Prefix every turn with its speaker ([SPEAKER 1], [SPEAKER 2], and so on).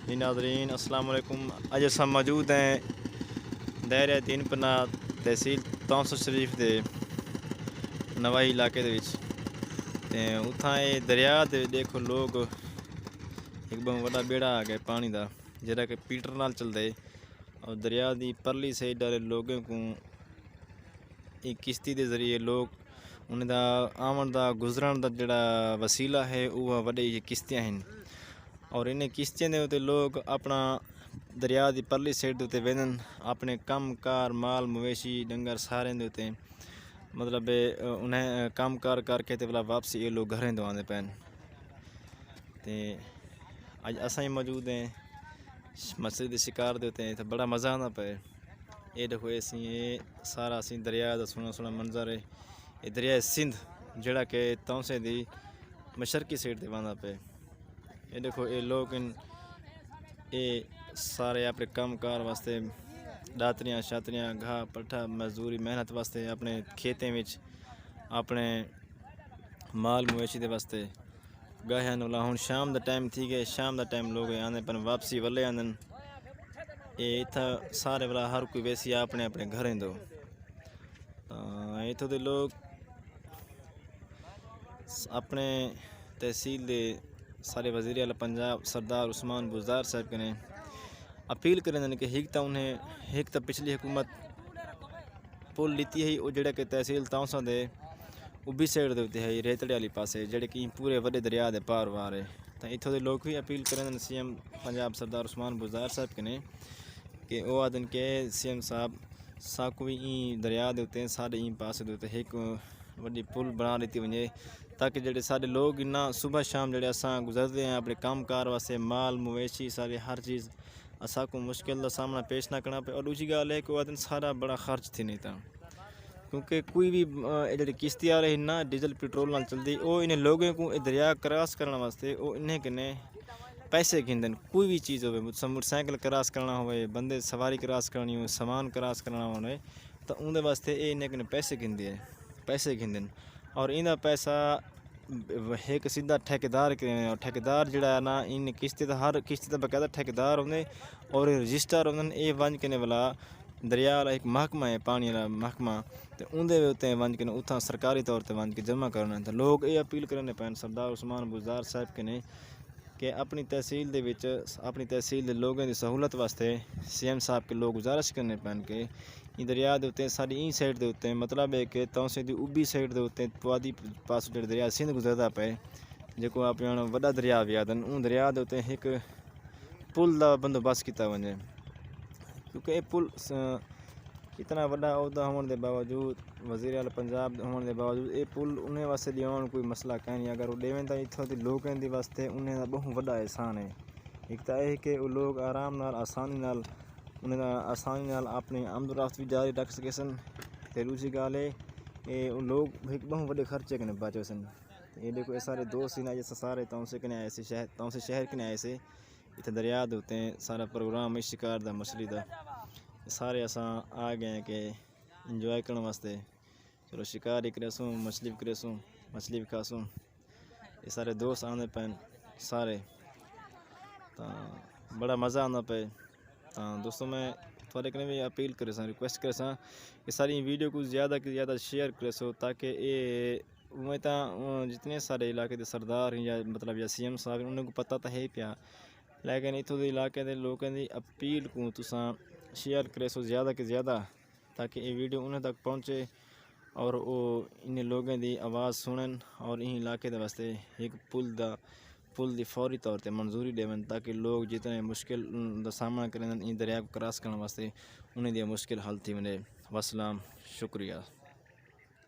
[SPEAKER 1] जी नाज़रीन अस्सलाम वालेकुम। अज अस मौजूद हैं दायरा तीन पन्ना तहसील तौंसा शरीफ के नवाही इलाके ते उत्थां ये दरिया दे देखो लोग एक बहुत बड़ा बेड़ा आ गया पानी का जिहड़ा कि पीटर नाल चलदा है और दरिया की परली साइड वाले लोगों को एक किश्ती के जरिए लोग उन्हें आवन का गुजरन का जिहड़ा वसीला है वह वड्डी किश्तियाँ हैं और इन्हें किश्तियों के उत्ते लोग अपना दरिया की परली साइड उत्ते वेंदन अपने कम कार माल मवेशी डंगर सारे दे उत्ते मतलब उन्हें कम कार करके ते भला वापसी ये लोग घरें दवाने पैन ते अज असा ही मौजूद हैं मछली के शिकार दे उत्ते बड़ा मज़ा आता पे ये देखो ये सारा असी दरिया का सोहना सोहना मंजर है। ये दरिया सिंध जिहड़ा कि तौंसे की मशरकी साइड ते वहदा पे। ये देखो ये लोग ये सारे अपने कम कार वास्ते दातरियाँ शातरियाँ घाह पट्ठा मजदूरी मेहनत वास्ते अपने खेतों में अपने माल मवेशी के वास्ते गए हैं। हुण शाम का टाइम थी गए, शाम का टाइम लोग आने पर वापसी वाले आंदन। ये इतना सारे वाला हर कोई वैसी अपने अपने घरें दो इतों के लोग अपने तहसील के सारे वज़ीर आला पंजाब सरदार उस्मान बुज़दार साहब कने अपील करें कि एक तो उन्हें एक तो पिछली हुकूमत पुल लीती है वो जड़ा कि तहसील तौंसा दे उबी साइड के उत्ते है रेतड़े वाली पासे जड़े कि पूरे वड्डे दरिया के पार वार है। तो इतों के लोग भी अपील करें CM पंजाब सरदार उस्मान बुज़दार साहब कने कि वो आदन के CM साहब साकू भी दरिया के उत्ते साढ़े पासे के उत्ते एक वड्डी पुल बना दी वजे ताकि जड़े सारे लोग इन्ना सुबह शाम जड़े अस गुजरते हैं अपने काम कार वास्ते माल मवेशी सारे हर चीज़ असा को मुश्किल का सामना पेश ना करना पे। और दूसरी गल है कि वह दिन सारा बड़ा खर्च थी नहीं था क्योंकि कोई भी जी किश्ती आ रही ना डीजल पेट्रोल ना चलती वो इन्हें लोगों को दरिया क्रॉस करने वास्ते वो इन्हें कने पैसे गिनते कोई भी चीज़ हो मोटरसाइकिल क्रॉस करना हो बंदे सवारी क्रॉस करनी हो समान क्रॉस करना हो तो उनके वास्ते ये इन्हें कने पैसे गिनते और इनका पैसा एक सीधा ठेकेदार और ठेकेदार जड़ा है ना इन किश्ती का हर किश्ती का बकायदा ठेकेदार होंगे और रजिस्टर होंगे ये वंज के वाला दरिया वाला एक महकमा है पानी वाला महकमा तो उनके उत्ते वंज के उतना सरकारी तौर पर वंज के जमा करना। तो लोग ये अपील करने पैन सरदार उस्मान बुज़दार साहब के ने कि अपनी तहसील दे विच अपनी तहसील के लोगों की सहूलत वास्ते CM साहब के लोग गुजारिश करने पैन के दरिया के उत्ते सारी ई साइड के उत्ते मतलब है कि तौंसे की उबी साइड के उत्ते पुआधी पास जो दरिया सिंध गुजरता पे जो अपना वड्डा दरिया भी आदन उन दरिया के उत्ते एक पुल का बंदोबस्त किया वजे क्योंकि ये पुल इतना वड्डा अहदा होने के बावजूद वज़ीर आला पंजाब होने के बावजूद ये पुल उन्हें वास्ते दिवान कोई मसला कहीं नहीं अगर वो देवें तो इतों के लोगों के वास्ते उन्हें बहुत वड्डा एहसान है। एक तो यह कि वो लोग आराम नाल आसानी नाल अपनी आमदोरफ्त भी जारी रख सके सन। तो दूसरी गल है ये लोग एक बहुत बड़े खर्चे कने बचे सन। ये देखो ये सारे दोस्त ही सारे तौंसे कने आए से तौंसे शहर कने आए से इतने दरिया के उत्ते सारा प्रोग्राम है शिकार का मछली का सारे अस आ गए हैं कि इंजॉय करने वास्ते चलो शिकार ही करेसूँ मछली भी करेसूँ मछली भी खासूँ। ये सारे दोस्त आने पैन सारे तो बड़ा मज़ा आता पे। तो दोस्तों मैं थोड़े कने भी अपील करे रिक्वेस्ट करे कि सारी वीडियो को ज़्यादा से ज़्यादा शेयर करे ताकि ये उमें तो जितने सारे इलाके के सरदार हैं या मतलब या CM साहब उन्हें पता तो है पिया लेकिन इतों के इलाके के लोगों की अपील को तुसा शेयर करे ज़्यादा के ज़्यादा ताकि ये वीडियो उन्हें तक पहुँचे और वो इन लोगों की आवाज़ सुनन और इन इलाके के वास्ते एक पुल की फौरी तौर पर मंजूरी देवन ताकि लोग जितने मुश्किल का सामना करें इन दरिया को क्रॉस करने वास्ते उन्हें मुश्किल हल थी वने। वसलाम शुक्रिया।